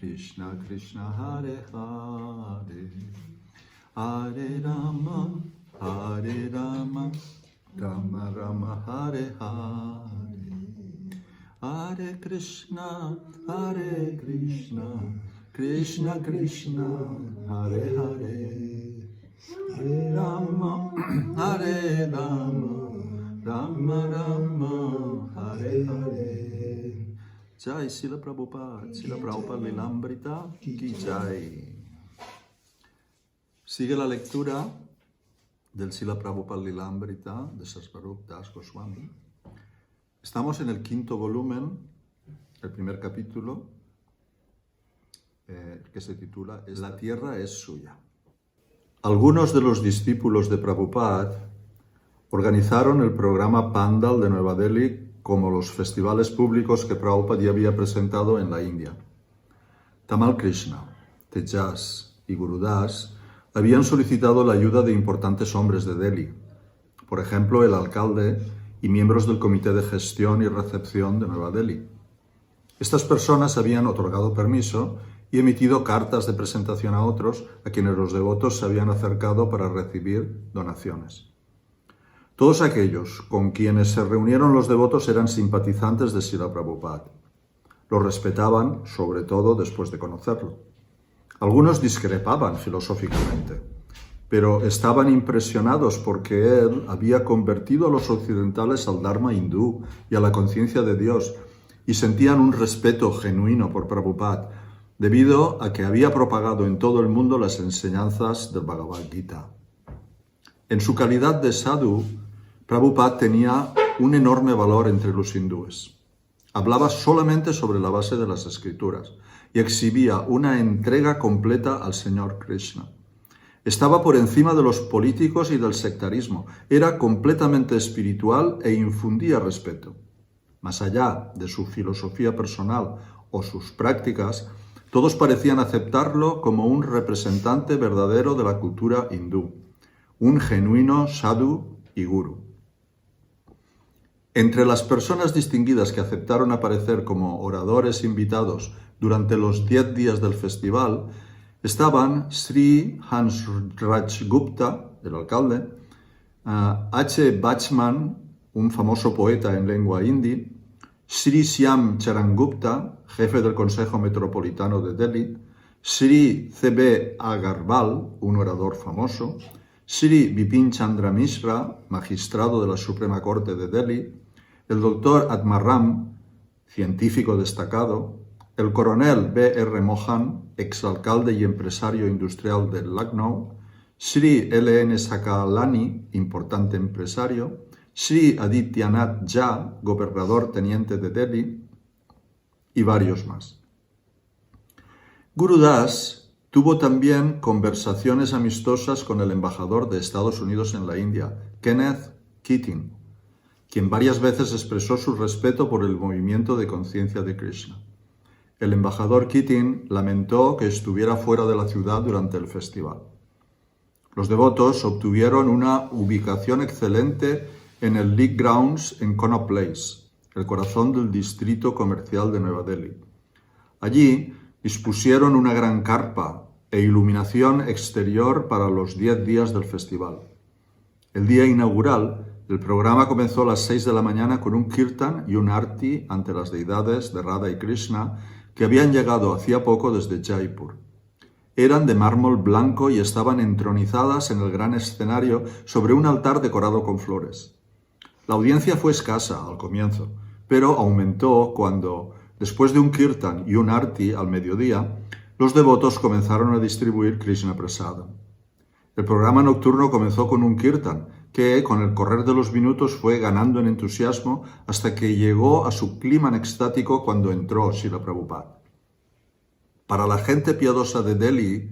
Krishna Krishna Hare Hare, Hare Rama, Rama Rama Hare Hare, Hare Krishna, Krishna Krishna, Hare Hare, Hare Rama, Rama Rama, Hare Hare. Jai Srila Prabhupada Lilambrita Ki Jai. Sigue la lectura del Srila Prabhupada Lilambrita de Swarup Das Goswami. Estamos en el quinto volumen, el primer capítulo, que se titula La tierra es suya. Algunos de los discípulos de Prabhupada organizaron el programa Pandal de Nueva Delhi como los festivales públicos que Prabhupada ya había presentado en la India. Tamal Krishna, Tejas y Gurudas habían solicitado la ayuda de importantes hombres de Delhi, por ejemplo, el alcalde y miembros del Comité de Gestión y Recepción de Nueva Delhi. Estas personas habían otorgado permiso y emitido cartas de presentación a otros a quienes los devotos se habían acercado para recibir donaciones. Todos aquellos con quienes se reunieron los devotos eran simpatizantes de Srila Prabhupada. Lo respetaban, sobre todo después de conocerlo. Algunos discrepaban filosóficamente, pero estaban impresionados porque él había convertido a los occidentales al Dharma hindú y a la conciencia de Dios, y sentían un respeto genuino por Prabhupada, debido a que había propagado en todo el mundo las enseñanzas del Bhagavad Gita. En su calidad de sadhu, Prabhupada tenía un enorme valor entre los hindúes. Hablaba solamente sobre la base de las escrituras y exhibía una entrega completa al Señor Krishna. Estaba por encima de los políticos y del sectarismo. Era completamente espiritual e infundía respeto. Más allá de su filosofía personal o sus prácticas, todos parecían aceptarlo como un representante verdadero de la cultura hindú, un genuino sadhu y guru. Entre las personas distinguidas que aceptaron aparecer como oradores invitados durante los 10 días del festival estaban Sri Hansraj Gupta, el alcalde, H. Bachman, un famoso poeta en lengua hindi, Sri Syam Charan Gupta, jefe del Consejo Metropolitano de Delhi, Sri C.B. Agarwal, un orador famoso, Sri Bipin Chandra Mishra, magistrado de la Suprema Corte de Delhi, el doctor Atmaram, científico destacado, el coronel B.R. Mohan, exalcalde y empresario industrial de Lucknow, Sri L.N. Sakalani, importante empresario, Sri Adityanath Jha, gobernador teniente de Delhi, y varios más. Gurudas tuvo también conversaciones amistosas con el embajador de Estados Unidos en la India, Kenneth Keating, quien varias veces expresó su respeto por el movimiento de conciencia de Krishna. El embajador Keating lamentó que estuviera fuera de la ciudad durante el festival. Los devotos obtuvieron una ubicación excelente en el League Grounds en Connaught Place, el corazón del distrito comercial de Nueva Delhi. Allí dispusieron una gran carpa e iluminación exterior para los 10 días del festival. El día inaugural, el programa comenzó a las 6 de la mañana con un kirtan y un arti ante las deidades de Radha y Krishna que habían llegado hacía poco desde Jaipur. Eran de mármol blanco y estaban entronizadas en el gran escenario sobre un altar decorado con flores. La audiencia fue escasa al comienzo, pero aumentó cuando, después de un kirtan y un arti al mediodía, los devotos comenzaron a distribuir Krishna Prasada. El programa nocturno comenzó con un kirtan que, con el correr de los minutos, fue ganando en entusiasmo hasta que llegó a su clímax extático cuando entró Srila Prabhupada. Para la gente piadosa de Delhi,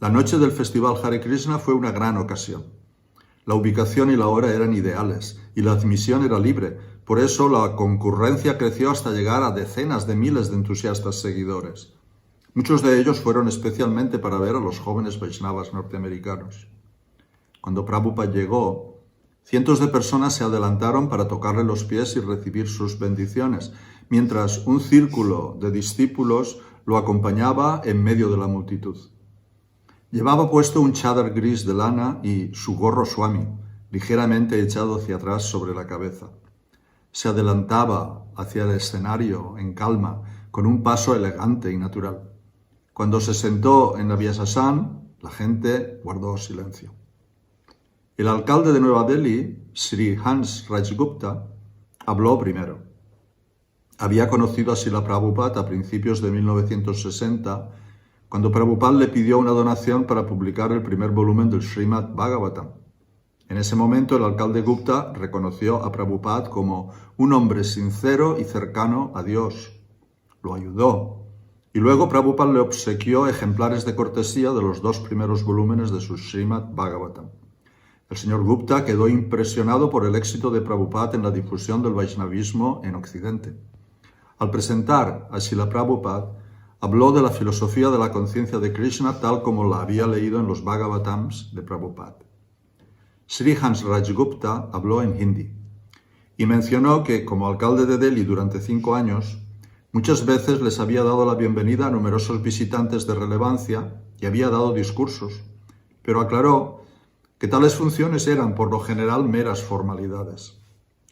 la noche del festival Hare Krishna fue una gran ocasión. La ubicación y la hora eran ideales y la admisión era libre. Por eso la concurrencia creció hasta llegar a decenas de miles de entusiastas seguidores. Muchos de ellos fueron especialmente para ver a los jóvenes Vaishnavas norteamericanos. Cuando Prabhupada llegó, cientos de personas se adelantaron para tocarle los pies y recibir sus bendiciones, mientras un círculo de discípulos lo acompañaba en medio de la multitud. Llevaba puesto un chadar gris de lana y su gorro Swami, ligeramente echado hacia atrás sobre la cabeza. Se adelantaba hacia el escenario en calma, con un paso elegante y natural. Cuando se sentó en la Vyasasana, la gente guardó silencio. El alcalde de Nueva Delhi, Sri Hans Rajgupta, habló primero. Había conocido a Srila Prabhupada a principios de 1960, cuando Prabhupada le pidió una donación para publicar el primer volumen del Srimad Bhagavatam. En ese momento el alcalde Gupta reconoció a Prabhupada como un hombre sincero y cercano a Dios. Lo ayudó. Y luego Prabhupada le obsequió ejemplares de cortesía de los 2 primeros volúmenes de su Srimad Bhagavatam. El señor Gupta quedó impresionado por el éxito de Prabhupada en la difusión del Vaishnavismo en Occidente. Al presentar a Srila Prabhupada, habló de la filosofía de la conciencia de Krishna tal como la había leído en los Bhagavatams de Prabhupada. Sri Hans Rajgupta habló en hindi y mencionó que, como alcalde de Delhi durante 5 años, muchas veces les había dado la bienvenida a numerosos visitantes de relevancia y había dado discursos, pero aclaró que tales funciones eran por lo general meras formalidades.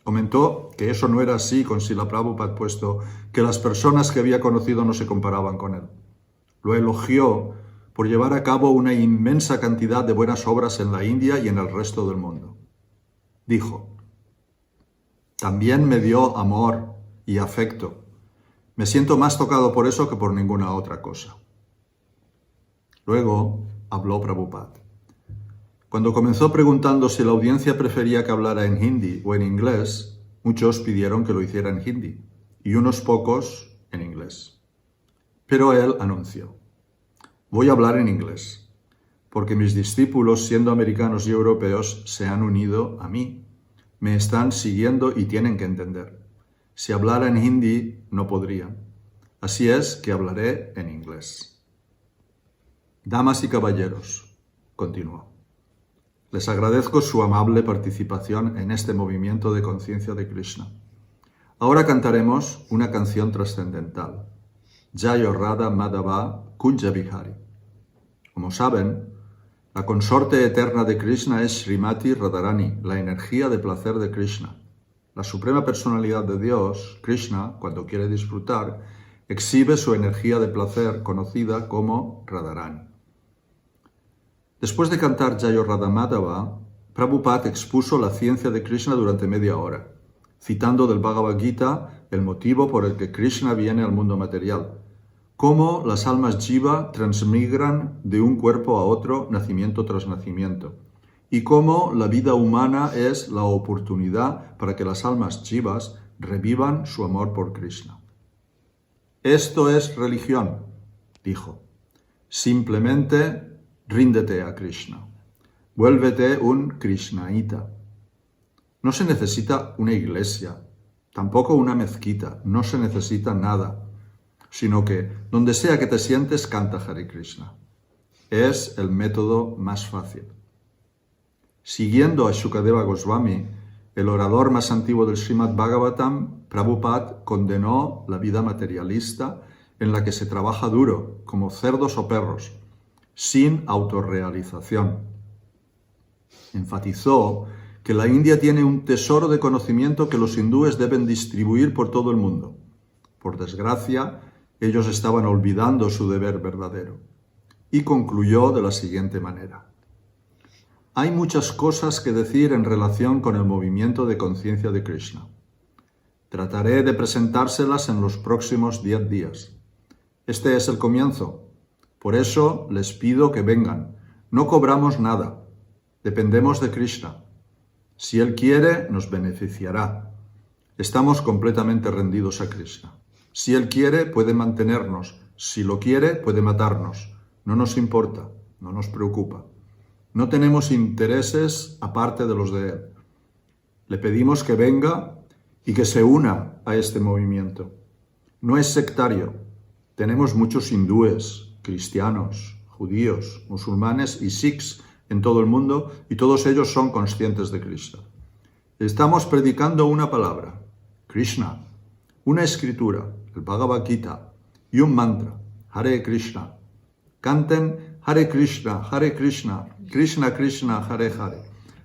Comentó que eso no era así con Srila Prabhupada, puesto que las personas que había conocido no se comparaban con él. Lo elogió por llevar a cabo una inmensa cantidad de buenas obras en la India y en el resto del mundo. Dijo: también me dio amor y afecto. Me siento más tocado por eso que por ninguna otra cosa. Luego habló Prabhupada. Cuando comenzó preguntando si la audiencia prefería que hablara en hindi o en inglés, muchos pidieron que lo hiciera en hindi y unos pocos en inglés. Pero él anunció: voy a hablar en inglés, porque mis discípulos, siendo americanos y europeos, se han unido a mí, me están siguiendo y tienen que entender. Si hablara en hindi, no podrían. Así es que hablaré en inglés. Damas y caballeros, continuó, les agradezco su amable participación en este movimiento de conciencia de Krishna. Ahora cantaremos una canción trascendental, Jayo Radha Madhava Kunja Vihari. Como saben, la consorte eterna de Krishna es Srimati Radharani, la energía de placer de Krishna. La suprema personalidad de Dios, Krishna, cuando quiere disfrutar, exhibe su energía de placer conocida como Radharani. Después de cantar Jayo Radha Madhava, Prabhupada expuso la ciencia de Krishna durante media hora, citando del Bhagavad Gita el motivo por el que Krishna viene al mundo material, cómo las almas jiva transmigran de un cuerpo a otro nacimiento tras nacimiento, y cómo la vida humana es la oportunidad para que las almas jivas revivan su amor por Krishna. Esto es religión, dijo. Simplemente ríndete a Krishna. Vuélvete un krishnaíta. No se necesita una iglesia, tampoco una mezquita, no se necesita nada, sino que donde sea que te sientes, canta Hare Krishna. Es el método más fácil. Siguiendo a Shukadeva Goswami, el orador más antiguo del Srimad Bhagavatam, Prabhupada condenó la vida materialista en la que se trabaja duro, como cerdos o perros, sin autorrealización. Enfatizó que la India tiene un tesoro de conocimiento que los hindúes deben distribuir por todo el mundo. Por desgracia, ellos estaban olvidando su deber verdadero. Y concluyó de la siguiente manera: hay muchas cosas que decir en relación con el movimiento de conciencia de Krishna. Trataré de presentárselas en los próximos 10 días. Este es el comienzo. Por eso les pido que vengan. No cobramos nada. Dependemos de Krishna. Si Él quiere, nos beneficiará. Estamos completamente rendidos a Krishna. Si Él quiere, puede mantenernos. Si lo quiere, puede matarnos. No nos importa, no nos preocupa. No tenemos intereses aparte de los de Él. Le pedimos que venga y que se una a este movimiento. No es sectario. Tenemos muchos hindúes, cristianos, judíos, musulmanes y sikhs en todo el mundo, y todos ellos son conscientes de Krishna. Estamos predicando una palabra, Krishna, una escritura, el Bhagavad Gita, y un mantra, Hare Krishna. Canten Hare Krishna, Krishna Krishna, Hare Hare.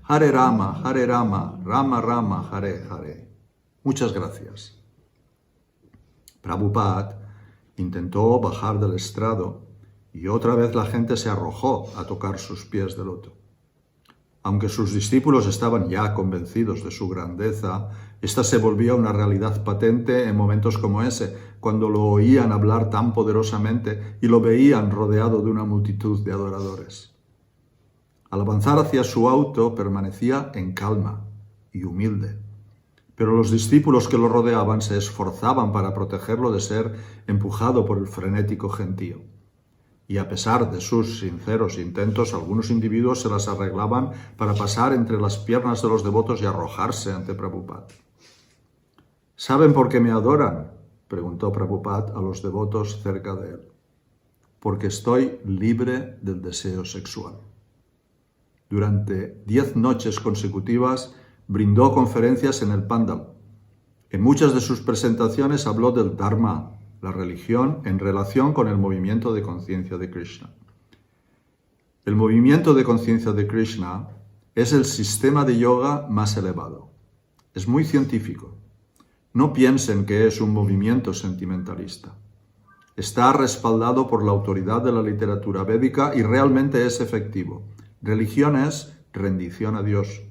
Hare Rama, Rama Rama, Hare Hare. Muchas gracias. Prabhupada intentó bajar del estrado y otra vez la gente se arrojó a tocar sus pies de loto. Aunque sus discípulos estaban ya convencidos de su grandeza, esta se volvía una realidad patente en momentos como ese, cuando lo oían hablar tan poderosamente y lo veían rodeado de una multitud de adoradores. Al avanzar hacia su auto permanecía en calma y humilde, pero los discípulos que lo rodeaban se esforzaban para protegerlo de ser empujado por el frenético gentío. Y a pesar de sus sinceros intentos, algunos individuos se las arreglaban para pasar entre las piernas de los devotos y arrojarse ante Prabhupada. ¿Saben por qué me adoran?, preguntó Prabhupada a los devotos cerca de él. Porque estoy libre del deseo sexual. Durante 10 noches consecutivas brindó conferencias en el Pandal. En muchas de sus presentaciones habló del Dharma, la religión, en relación con el movimiento de conciencia de Krishna. El movimiento de conciencia de Krishna es el sistema de yoga más elevado. Es muy científico. No piensen que es un movimiento sentimentalista. Está respaldado por la autoridad de la literatura védica y realmente es efectivo. Religión es rendición a Dios.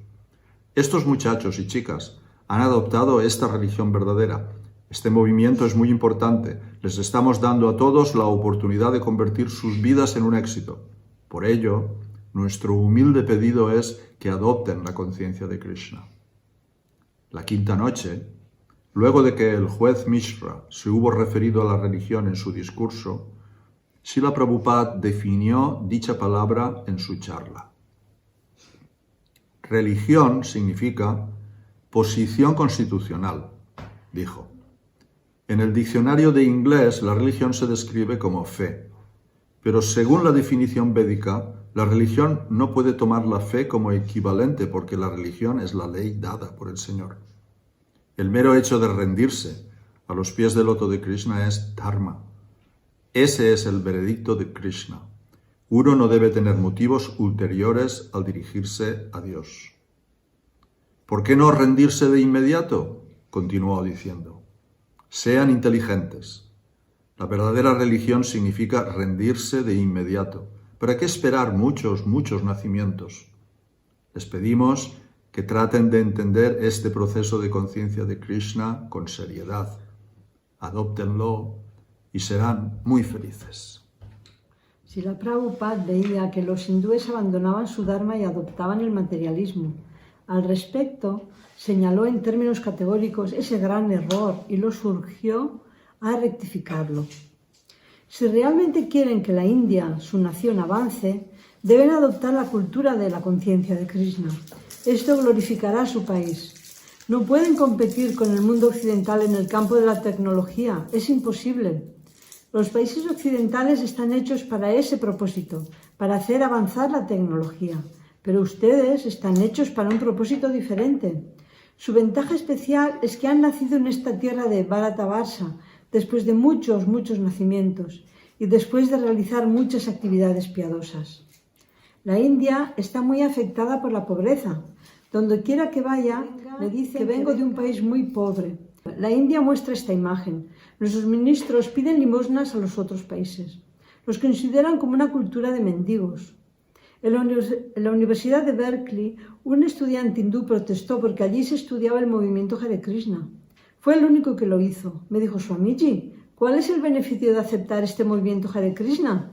Estos muchachos y chicas han adoptado esta religión verdadera. Este movimiento es muy importante. Les estamos dando a todos la oportunidad de convertir sus vidas en un éxito. Por ello, nuestro humilde pedido es que adopten la conciencia de Krishna. La quinta noche, luego de que el juez Mishra se hubo referido a la religión en su discurso, Srila Prabhupada definió dicha palabra en su charla. Religión significa posición constitucional, dijo. En el diccionario de inglés, la religión se describe como fe, pero según la definición védica, la religión no puede tomar la fe como equivalente porque la religión es la ley dada por el Señor. El mero hecho de rendirse a los pies del loto de Krishna es dharma. Ese es el veredicto de Krishna. Uno no debe tener motivos ulteriores al dirigirse a Dios. ¿Por qué no rendirse de inmediato?, continuó diciendo. Sean inteligentes. La verdadera religión significa rendirse de inmediato. ¿Para qué esperar muchos nacimientos? Les pedimos que traten de entender este proceso de conciencia de Krishna con seriedad. Adóptenlo y serán muy felices. Srila Prabhupada veía que los hindúes abandonaban su dharma y adoptaban el materialismo. Al respecto, señaló en términos categóricos ese gran error y los urgió a rectificarlo. Si realmente quieren que la India, su nación, avance, deben adoptar la cultura de la conciencia de Krishna. Esto glorificará a su país. No pueden competir con el mundo occidental en el campo de la tecnología. Es imposible. Los países occidentales están hechos para ese propósito, para hacer avanzar la tecnología. Pero ustedes están hechos para un propósito diferente. Su ventaja especial es que han nacido en esta tierra de Bharatavarsha, después de muchos nacimientos y después de realizar muchas actividades piadosas. La India está muy afectada por la pobreza. Donde quiera que vaya, me dice que vengo de un país muy pobre. La India muestra esta imagen. Nuestros ministros piden limosnas a los otros países. Los consideran como una cultura de mendigos. En la Universidad de Berkeley, un estudiante hindú protestó porque allí se estudiaba el movimiento Hare Krishna. Fue el único que lo hizo. Me dijo, Swamiji, ¿cuál es el beneficio de aceptar este movimiento Hare Krishna?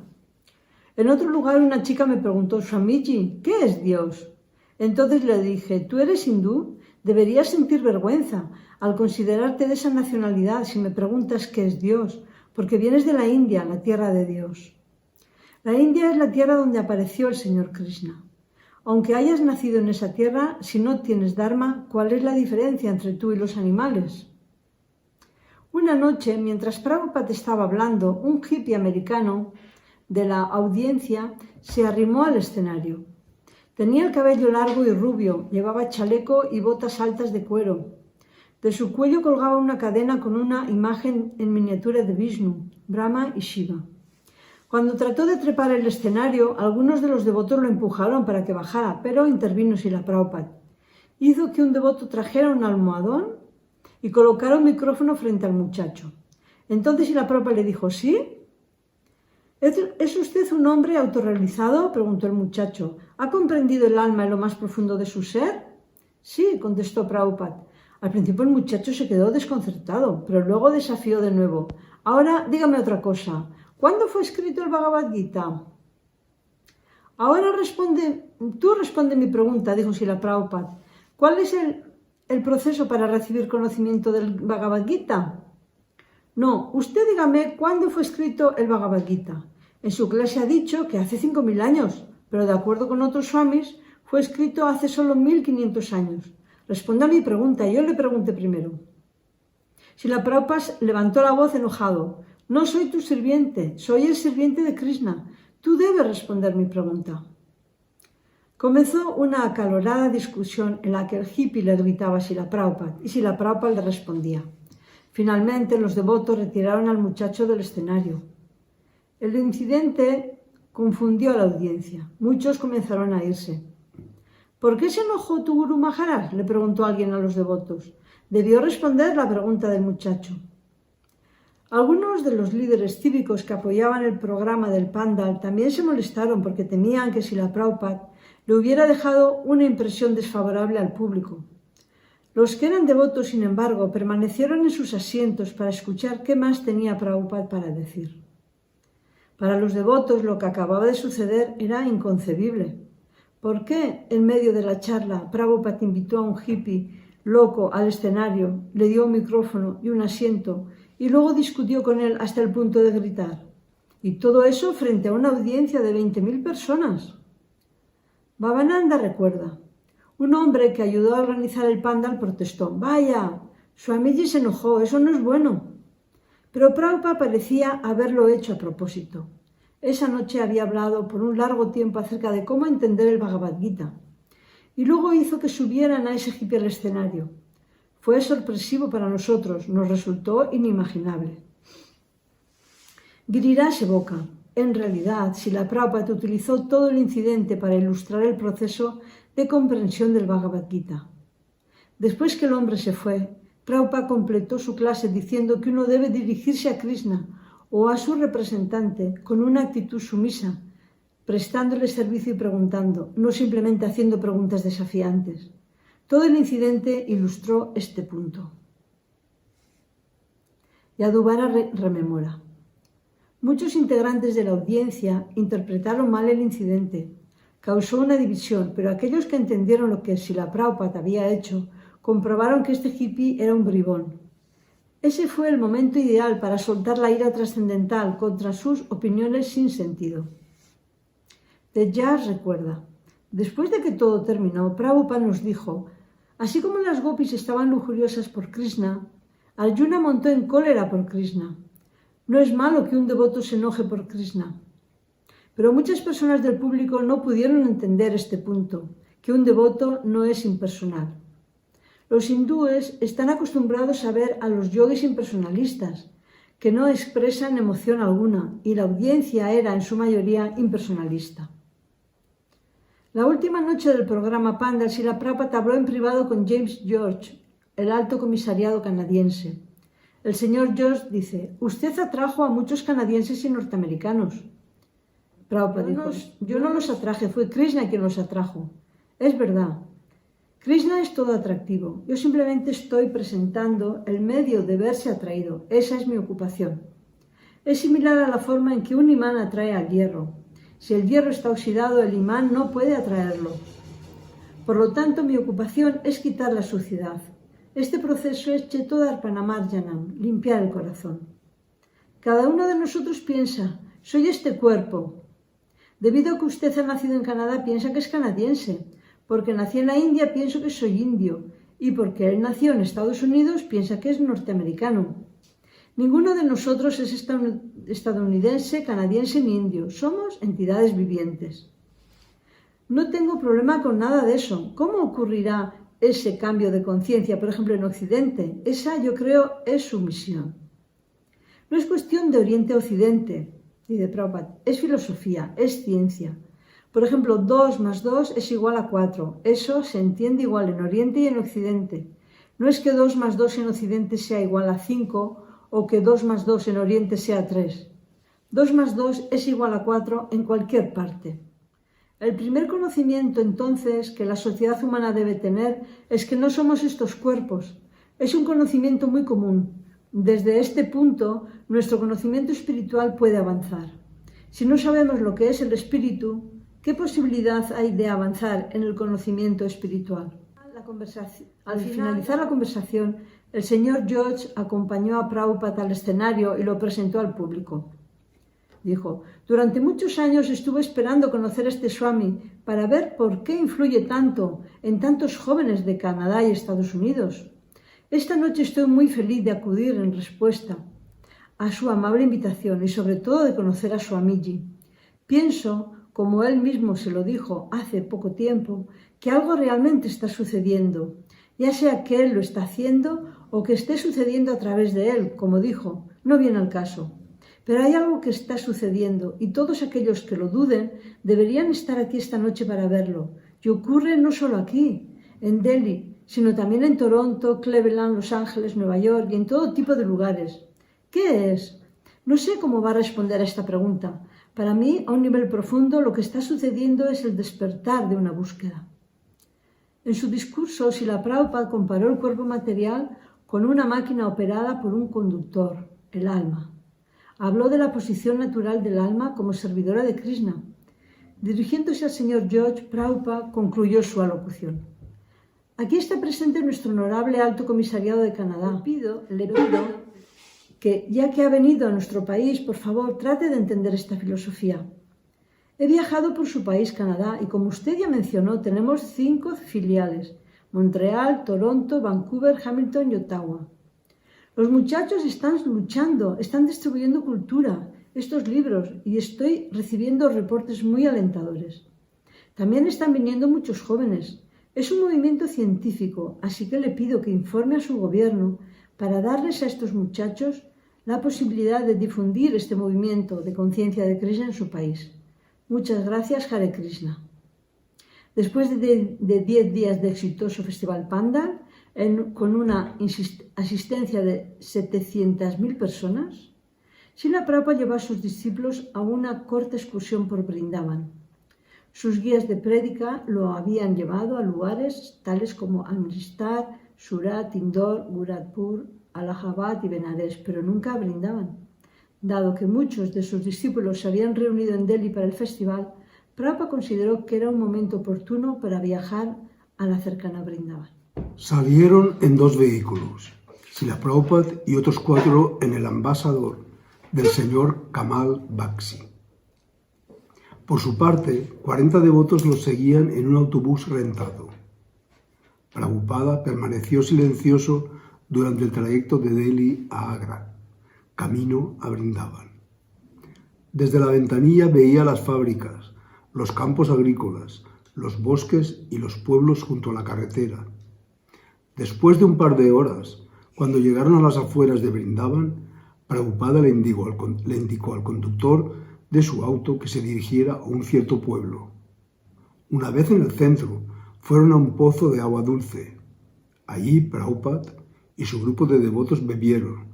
En otro lugar, una chica me preguntó, Swamiji, ¿qué es Dios? Entonces le dije, ¿tú eres hindú? Deberías sentir vergüenza al considerarte de esa nacionalidad si me preguntas qué es Dios, porque vienes de la India, la tierra de Dios. La India es la tierra donde apareció el Señor Krishna. Aunque hayas nacido en esa tierra, si no tienes dharma, ¿cuál es la diferencia entre tú y los animales? Una noche, mientras Prabhupada estaba hablando, un hippie americano de la audiencia se arrimó al escenario. Tenía el cabello largo y rubio, llevaba chaleco y botas altas de cuero. De su cuello colgaba una cadena con una imagen en miniatura de Vishnu, Brahma y Shiva. Cuando trató de trepar el escenario, algunos de los devotos lo empujaron para que bajara, pero intervino Srila Prabhupada. Hizo que un devoto trajera un almohadón y colocara un micrófono frente al muchacho. Entonces Srila Prabhupada le dijo, ¿sí? ¿Es usted un hombre autorrealizado?, preguntó el muchacho. ¿Ha comprendido el alma en lo más profundo de su ser? Sí, contestó Prabhupada. Al principio el muchacho se quedó desconcertado, pero luego desafió de nuevo. Ahora dígame otra cosa. ¿Cuándo fue escrito el Bhagavad Gita? Ahora tú responde mi pregunta, dijo Srila Prabhupada. ¿Cuál es el proceso para recibir conocimiento del Bhagavad Gita? No, usted dígame cuándo fue escrito el Bhagavad Gita. En su clase ha dicho que hace 5.000 años, pero de acuerdo con otros swamis, fue escrito hace solo 1.500 años. Responda a mi pregunta, yo le pregunté primero. Srila Prabhupada levantó la voz enojado. No soy tu sirviente, soy el sirviente de Krishna. Tú debes responder mi pregunta. Comenzó una acalorada discusión en la que el hippie le gritaba a Srila Prabhupada y Srila Prabhupada le respondía. Finalmente los devotos retiraron al muchacho del escenario. El incidente confundió a la audiencia. Muchos comenzaron a irse. ¿Por qué se enojó tu Guru Maharaj?, le preguntó alguien a los devotos. Debió responder la pregunta del muchacho. Algunos de los líderes cívicos que apoyaban el programa del Pandal también se molestaron porque temían que Srila Prabhupada le hubiera dejado una impresión desfavorable al público. Los que eran devotos, sin embargo, permanecieron en sus asientos para escuchar qué más tenía Prabhupada para decir. Para los devotos lo que acababa de suceder era inconcebible. ¿Por qué, en medio de la charla, Prabhupada invitó a un hippie loco al escenario, le dio un micrófono y un asiento y luego discutió con él hasta el punto de gritar? Y todo eso frente a una audiencia de 20.000 personas. Bhavananda recuerda. Un hombre que ayudó a organizar el Pandal protestó. Vaya, Swamiji se enojó, eso no es bueno. Pero Prabhupada parecía haberlo hecho a propósito. Esa noche había hablado por un largo tiempo acerca de cómo entender el Bhagavad Gita. Y luego hizo que subieran a ese hippie al escenario. Fue sorpresivo para nosotros, nos resultó inimaginable. Giriraj evoca. En realidad, Srila Prabhupada utilizó todo el incidente para ilustrar el proceso de comprensión del Bhagavad Gita. Después que el hombre se fue, Prabhupada completó su clase diciendo que uno debe dirigirse a Krishna o a su representante con una actitud sumisa, prestándole servicio y preguntando, no simplemente haciendo preguntas desafiantes. Todo el incidente ilustró este punto. Yaduvara rememora. Muchos integrantes de la audiencia interpretaron mal el incidente. Causó una división, pero aquellos que entendieron lo que Srila Prabhupada había hecho comprobaron que este hippie era un bribón. Ese fue el momento ideal para soltar la ira trascendental contra sus opiniones sin sentido. Tejas recuerda. Después de que todo terminó, Prabhupada nos dijo, así como las gopis estaban lujuriosas por Krishna, Arjuna montó en cólera por Krishna. No es malo que un devoto se enoje por Krishna. Pero muchas personas del público no pudieron entender este punto, que un devoto no es impersonal. Los hindúes están acostumbrados a ver a los yogis impersonalistas, que no expresan emoción alguna, y la audiencia era en su mayoría impersonalista. La última noche del programa Pandal, Srila Prabhupada habló en privado con James George, el alto comisariado canadiense. El señor George dice, usted atrajo a muchos canadienses y norteamericanos. Prabhupada dijo, yo no los atraje, fue Krishna quien los atrajo. Es verdad. Krishna es todo atractivo. Yo simplemente estoy presentando el medio de verse atraído. Esa es mi ocupación. Es similar a la forma en que un imán atrae al hierro. Si el hierro está oxidado, el imán no puede atraerlo. Por lo tanto, mi ocupación es quitar la suciedad. Este proceso es Chetodarpanamarjanam, limpiar el corazón. Cada uno de nosotros piensa, soy este cuerpo. Debido a que usted ha nacido en Canadá, piensa que es canadiense. Porque nací en la India, pienso que soy indio. Y porque él nació en Estados Unidos, piensa que es norteamericano. Ninguno de nosotros es estadounidense, canadiense ni indio. Somos entidades vivientes. No tengo problema con nada de eso. ¿Cómo ocurrirá ese cambio de conciencia, por ejemplo, en Occidente? Esa, yo creo, es su misión. No es cuestión de Oriente a Occidente. Dice Prabhupada, es filosofía, es ciencia. Por ejemplo, 2 más 2 es igual a 4. Eso se entiende igual en Oriente y en Occidente. No es que 2 más 2 en Occidente sea igual a 5 o que 2 más 2 en Oriente sea 3. 2 más 2 es igual a 4 en cualquier parte. El primer conocimiento, entonces, que la sociedad humana debe tener es que no somos estos cuerpos. Es un conocimiento muy común. Desde este punto, nuestro conocimiento espiritual puede avanzar. Si no sabemos lo que es el espíritu, ¿qué posibilidad hay de avanzar en el conocimiento espiritual? Al finalizar la conversación, el señor George acompañó a Prabhupada al escenario y lo presentó al público. Dijo, durante muchos años estuve esperando conocer a este Swami para ver por qué influye tanto en tantos jóvenes de Canadá y Estados Unidos. Esta noche estoy muy feliz de acudir en respuesta a su amable invitación y sobre todo de conocer a Swamiji. Pienso, como él mismo se lo dijo hace poco tiempo, que algo realmente está sucediendo, ya sea que él lo está haciendo o que esté sucediendo a través de él, como dijo, no viene al caso. Pero hay algo que está sucediendo y todos aquellos que lo duden deberían estar aquí esta noche para verlo. Y ocurre no solo aquí, en Delhi, sino también en Toronto, Cleveland, Los Ángeles, Nueva York y en todo tipo de lugares. ¿Qué es? No sé cómo va a responder a esta pregunta. Para mí, a un nivel profundo, lo que está sucediendo es el despertar de una búsqueda. En su discurso, Srila Prabhupada comparó el cuerpo material con una máquina operada por un conductor, el alma. Habló de la posición natural del alma como servidora de Krishna. Dirigiéndose al señor George, Prabhupada concluyó su alocución. Aquí está presente nuestro honorable Alto Comisariado de Canadá. Le pido que, ya que ha venido a nuestro país, por favor, trate de entender esta filosofía. He viajado por su país, Canadá, y como usted ya mencionó, tenemos 5 filiales: Montreal, Toronto, Vancouver, Hamilton y Ottawa. Los muchachos están luchando, están distribuyendo cultura, estos libros, y estoy recibiendo reportes muy alentadores. También están viniendo muchos jóvenes. Es un movimiento científico, así que le pido que informe a su gobierno para darles a estos muchachos la posibilidad de difundir este movimiento de conciencia de Krishna en su país. Muchas gracias, Hare Krishna. Después de 10 días de exitoso Festival Pandal, con una asistencia de 700.000 personas, Srila Prabhupada llevó a sus discípulos a una corta excursión por Vrindavan. Sus guías de prédica lo habían llevado a lugares tales como Amritsar, Surat, Indore, Gorakhpur, Allahabad y Benares, pero nunca a Vrindavan. Dado que muchos de sus discípulos se habían reunido en Delhi para el festival, Prabhupada consideró que era un momento oportuno para viajar a la cercana Vrindavan. Salieron en 2 vehículos, Srila Prabhupada y otros 4 en el ambasador del señor Kamal Bakshi. Por su parte, 40 devotos los seguían en un autobús rentado. Prabhupada permaneció silencioso durante el trayecto de Delhi a Agra, camino a Vrindavan. Desde la ventanilla veía las fábricas, los campos agrícolas, los bosques y los pueblos junto a la carretera. Después de un par de horas, cuando llegaron a las afueras de Vrindavan, Prabhupada le indicó al conductor de su auto que se dirigiera a un cierto pueblo. Una vez en el centro, fueron a un pozo de agua dulce. Allí Prabhupada y su grupo de devotos bebieron,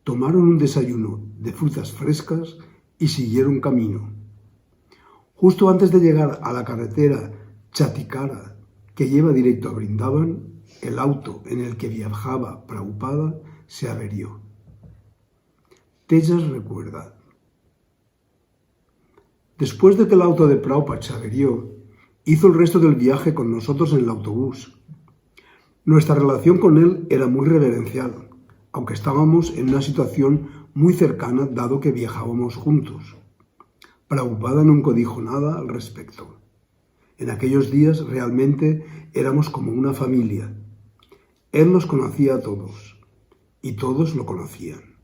tomaron un desayuno de frutas frescas y siguieron camino. Justo antes de llegar a la carretera Chatikara, que lleva directo a Vrindavan, el auto en el que viajaba Prabhupada se averió. Tejas recuerda: después de que el auto de Prabhupada se averió, hizo el resto del viaje con nosotros en el autobús. Nuestra relación con él era muy reverencial, aunque estábamos en una situación muy cercana dado que viajábamos juntos. Prabhupada nunca dijo nada al respecto. En aquellos días realmente éramos como una familia. Él los conocía a todos, y todos lo conocían.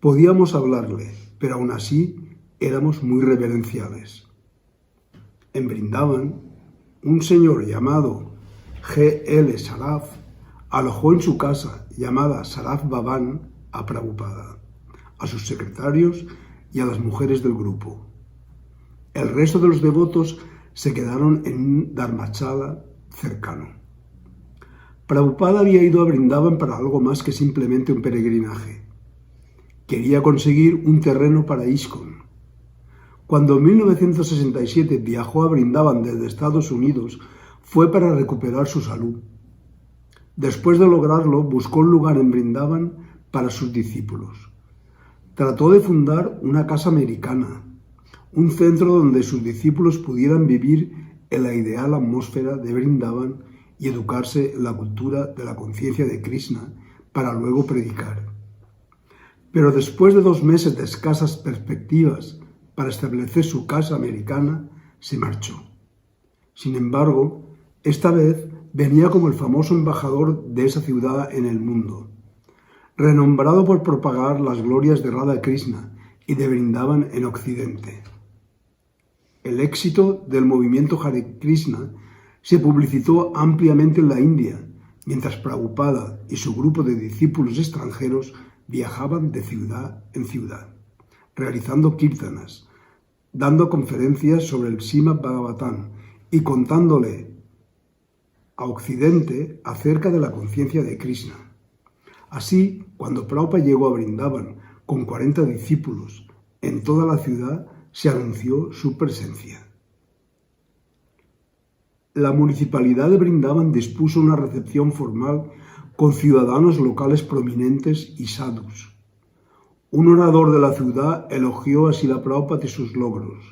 Podíamos hablarle, pero aún así éramos muy reverenciales. En Vrindavan, un señor llamado G.L. Saraf alojó en su casa, llamada Saraf Bhavan, a Prabhupada, a sus secretarios y a las mujeres del grupo. El resto de los devotos se quedaron en un dharmachala cercano. Prabhupada había ido a Vrindavan para algo más que simplemente un peregrinaje. Quería conseguir un terreno para ISKCON. Cuando en 1967 viajó a Vrindavan desde Estados Unidos, fue para recuperar su salud. Después de lograrlo, buscó un lugar en Vrindavan para sus discípulos. Trató de fundar una casa americana, un centro donde sus discípulos pudieran vivir en la ideal atmósfera de Vrindavan y educarse en la cultura de la conciencia de Krishna para luego predicar. Pero después de 2 meses de escasas perspectivas para establecer su casa americana, se marchó. Sin embargo, esta vez venía como el famoso embajador de esa ciudad en el mundo, renombrado por propagar las glorias de Radha Krishna y de Vrindavan en Occidente. El éxito del movimiento Hare Krishna se publicitó ampliamente en la India, mientras Prabhupada y su grupo de discípulos extranjeros viajaban de ciudad en ciudad, realizando kirtanas, dando conferencias sobre el Srimad Bhagavatam y contándole a Occidente acerca de la conciencia de Krishna. Así, cuando Prabhupada llegó a Vrindavan con 40 discípulos, en toda la ciudad se anunció su presencia. La municipalidad de Vrindavan dispuso una recepción formal con ciudadanos locales prominentes y sadhus. Un orador de la ciudad elogió a Srila Prabhupada y sus logros.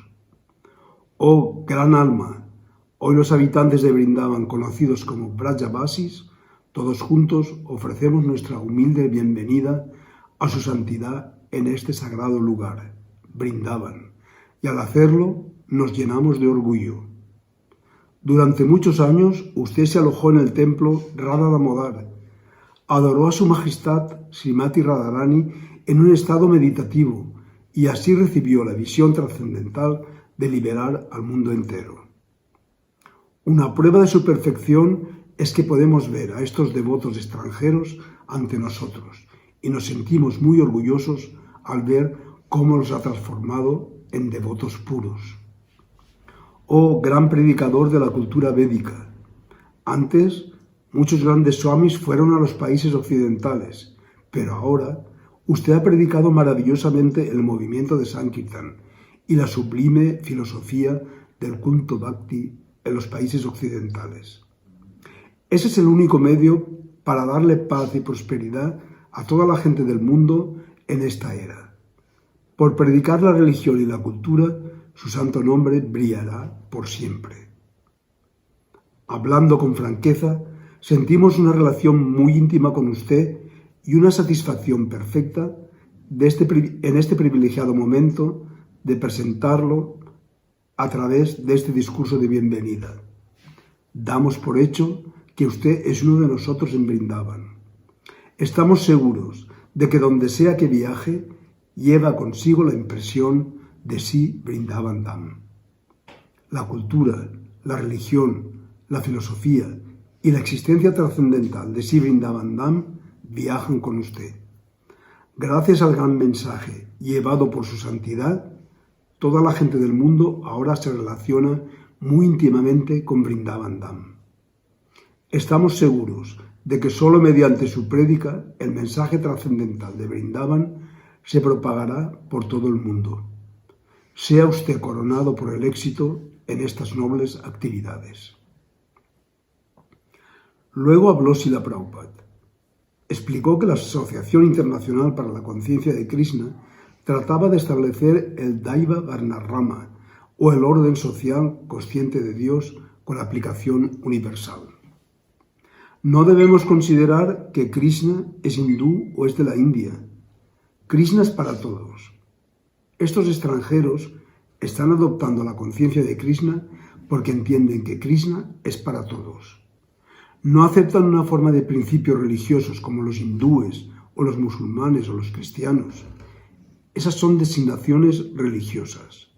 «Oh, gran alma, hoy los habitantes de Vrindavan, conocidos como Brajavasis, todos juntos ofrecemos nuestra humilde bienvenida a su santidad en este sagrado lugar, Vrindavan, y al hacerlo nos llenamos de orgullo. Durante muchos años usted se alojó en el templo Radha Damodar, adoró a su majestad Srimati Radharani en un estado meditativo y así recibió la visión trascendental de liberar al mundo entero. Una prueba de su perfección es que podemos ver a estos devotos extranjeros ante nosotros y nos sentimos muy orgullosos al ver cómo los ha transformado en devotos puros. Oh gran predicador de la cultura védica, antes muchos grandes swamis fueron a los países occidentales, pero ahora usted ha predicado maravillosamente el movimiento de Sankirtan y la sublime filosofía del culto bhakti en los países occidentales. Ese es el único medio para darle paz y prosperidad a toda la gente del mundo en esta era. Por predicar la religión y la cultura, su santo nombre brillará por siempre. Hablando con franqueza, sentimos una relación muy íntima con usted y una satisfacción perfecta en este privilegiado momento de presentarlo a través de este discurso de bienvenida. Damos por hecho que usted es uno de nosotros en Vrindavan. Estamos seguros de que donde sea que viaje, lleva consigo la impresión de sí Vrindavan Dham. La cultura, la religión, la filosofía y la existencia trascendental de sí Vrindavan Dham viajan con usted. Gracias al gran mensaje llevado por su santidad, toda la gente del mundo ahora se relaciona muy íntimamente con Vrindavan Dham. Estamos seguros de que solo mediante su prédica el mensaje trascendental de Vrindavan se propagará por todo el mundo. Sea usted coronado por el éxito en estas nobles actividades. Luego habló Srila Prabhupada. Explicó que la Asociación Internacional para la Conciencia de Krishna trataba de establecer el Daiva Varnarama, o el orden social consciente de Dios con aplicación universal. No debemos considerar que Krishna es hindú o es de la India. Krishna es para todos. Estos extranjeros están adoptando la conciencia de Krishna porque entienden que Krishna es para todos. No aceptan una forma de principios religiosos como los hindúes o los musulmanes o los cristianos. Esas son designaciones religiosas.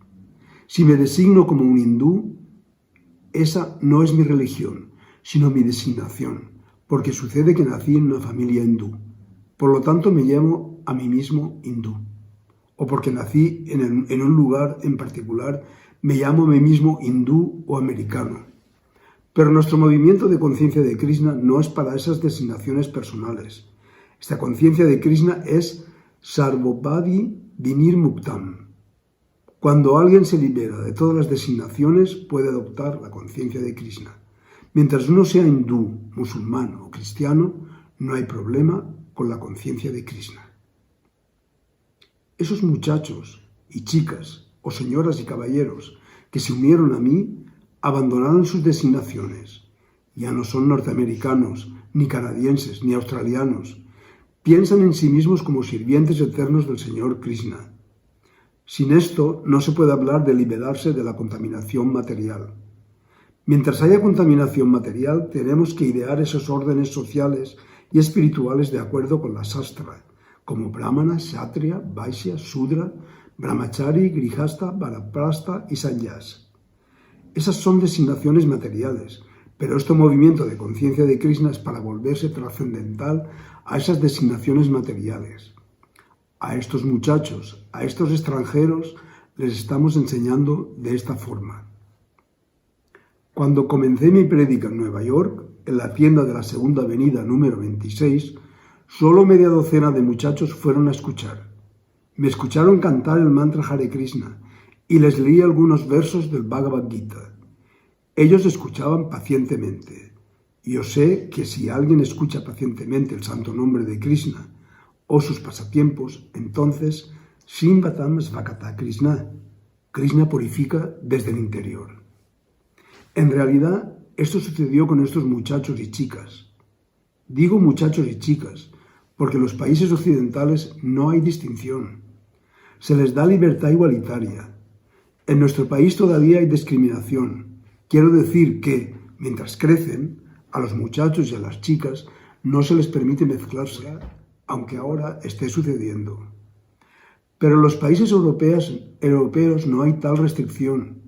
Si me designo como un hindú, esa no es mi religión, sino mi designación, porque sucede que nací en una familia hindú. Por lo tanto, me llamo a mí mismo hindú. o porque nací en un lugar en particular, me llamo a mí mismo hindú o americano. Pero nuestro movimiento de conciencia de Krishna no es para esas designaciones personales. Esta conciencia de Krishna es Sarvobhadi Vinir Muktam. Cuando alguien se libera de todas las designaciones, puede adoptar la conciencia de Krishna. Mientras uno sea hindú, musulmán o cristiano, no hay problema con la conciencia de Krishna. Esos muchachos y chicas, o señoras y caballeros, que se unieron a mí, abandonaron sus designaciones. Ya no son norteamericanos, ni canadienses, ni australianos. Piensan en sí mismos como sirvientes eternos del Señor Krishna. Sin esto, no se puede hablar de liberarse de la contaminación material. Mientras haya contaminación material, tenemos que idear esos órdenes sociales y espirituales de acuerdo con la Shastra, como Brahmana, Kshatriya, Vaishya, Sudra, Brahmachari, Grihastha, Vanaprastha y Sannyas. Esas son designaciones materiales, pero este movimiento de conciencia de Krishna es para volverse trascendental a esas designaciones materiales. A estos muchachos, a estos extranjeros, les estamos enseñando de esta forma. Cuando comencé mi prédica en Nueva York, en la tienda de la Segunda Avenida número 26, solo media docena de muchachos fueron a escuchar. Me escucharon cantar el mantra Hare Krishna y les leí algunos versos del Bhagavad Gita. Ellos escuchaban pacientemente. Yo sé que si alguien escucha pacientemente el santo nombre de Krishna o sus pasatiempos, entonces Shimvatam Svakata Krishna. Krishna purifica desde el interior. En realidad, esto sucedió con estos muchachos y chicas. Digo muchachos y chicas, porque en los países occidentales no hay distinción. Se les da libertad igualitaria. En nuestro país todavía hay discriminación. Quiero decir que, mientras crecen, a los muchachos y a las chicas no se les permite mezclarse, aunque ahora esté sucediendo. Pero en los países europeos no hay tal restricción.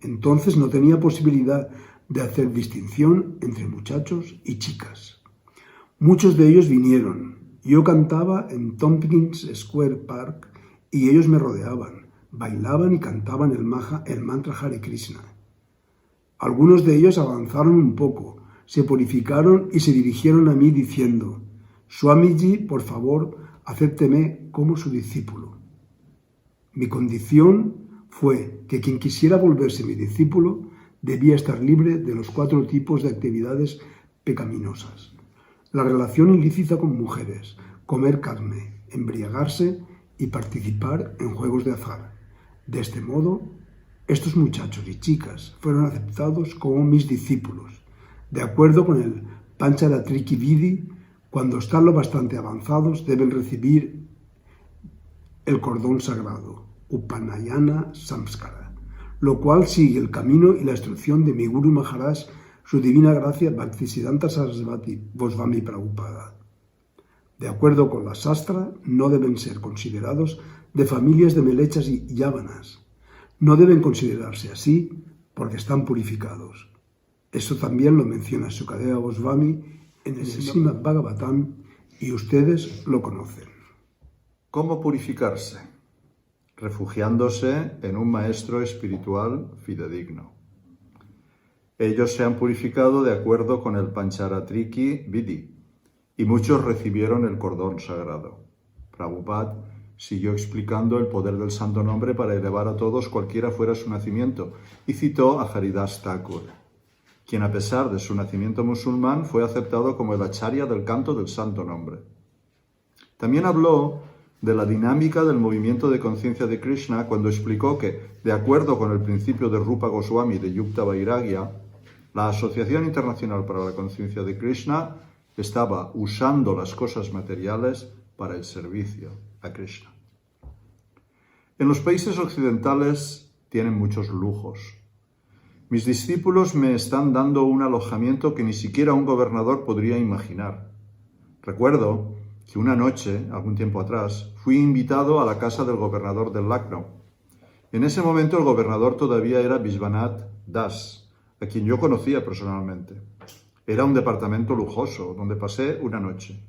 Entonces no tenía posibilidad de hacer distinción entre muchachos y chicas. Muchos de ellos vinieron. Yo cantaba en Tompkins Square Park y ellos me rodeaban, bailaban y cantaban el mantra Hare Krishna. Algunos de ellos avanzaron un poco, se purificaron y se dirigieron a mí diciendo: Swamiji, por favor, acépteme como su discípulo. Mi condición fue que quien quisiera volverse mi discípulo debía estar libre de los 4 tipos de actividades pecaminosas: la relación ilícita con mujeres, comer carne, embriagarse y participar en juegos de azar. De este modo, estos muchachos y chicas fueron aceptados como mis discípulos, de acuerdo con el Pancharatriki Vidhi. Cuando están lo bastante avanzados, deben recibir el cordón sagrado, Upanayana Samskara, lo cual sigue el camino y la instrucción de mi Guru Maharaj, su divina gracia Bhaktisiddhanta Sarasvati Goswami Prabhupada. De acuerdo con la Shastra, no deben ser considerados de familias de melechas y yávanas. No deben considerarse así porque están purificados. Eso también lo menciona Sukadeva Goswami en el Srimad Bhagavatam y ustedes lo conocen. ¿Cómo purificarse? Refugiándose en un maestro espiritual fidedigno. Ellos se han purificado de acuerdo con el Pancharatriki Vidhi y muchos recibieron el cordón sagrado. Prabhupada siguió explicando el poder del santo nombre para elevar a todos cualquiera fuera su nacimiento y citó a Haridas Thakur, quien a pesar de su nacimiento musulmán fue aceptado como el acharya del canto del santo nombre. También habló de la dinámica del movimiento de conciencia de Krishna cuando explicó que, de acuerdo con el principio de Rupa Goswami de Yukta Vairagya, la Asociación Internacional para la Conciencia de Krishna estaba usando las cosas materiales para el servicio a Krishna. En los países occidentales tienen muchos lujos. Mis discípulos me están dando un alojamiento que ni siquiera un gobernador podría imaginar. Recuerdo que una noche, algún tiempo atrás, fui invitado a la casa del gobernador de Lucknow. En ese momento el gobernador todavía era Vishwanath Das, a quien yo conocía personalmente. Era un departamento lujoso, donde pasé una noche.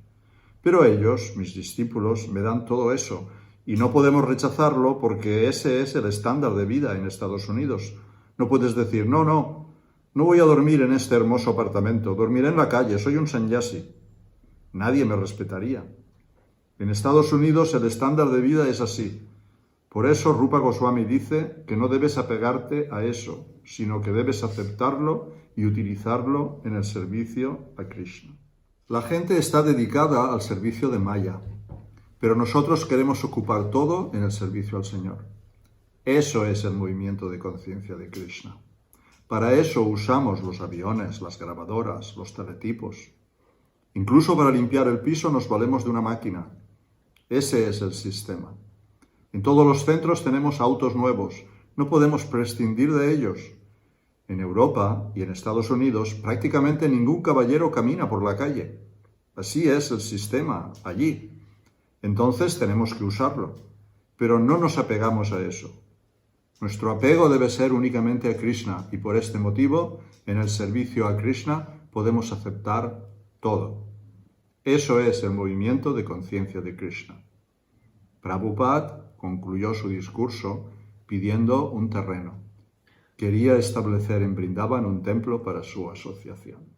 Pero ellos, mis discípulos, me dan todo eso, Y no podemos rechazarlo porque ese es el estándar de vida en Estados Unidos. No puedes decir, no voy a dormir en este hermoso apartamento, dormiré en la calle, soy un sannyasi. Nadie me respetaría. En Estados Unidos el estándar de vida es así. Por eso Rupa Goswami dice que no debes apegarte a eso, sino que debes aceptarlo y utilizarlo en el servicio a Krishna. La gente está dedicada al servicio de Maya, pero nosotros queremos ocupar todo en el servicio al Señor. Eso es el movimiento de conciencia de Krishna. Para eso usamos los aviones, las grabadoras, los teletipos. Incluso para limpiar el piso nos valemos de una máquina. Ese es el sistema. En todos los centros tenemos autos nuevos. No podemos prescindir de ellos. En Europa y en Estados Unidos prácticamente ningún caballero camina por la calle. Así es el sistema allí. Entonces tenemos que usarlo. Pero no nos apegamos a eso. Nuestro apego debe ser únicamente a Krishna y por este motivo, en el servicio a Krishna podemos aceptar todo. Eso es el movimiento de conciencia de Krishna. Prabhupada concluyó su discurso pidiendo un terreno. Quería establecer en Brindavan un templo para su asociación.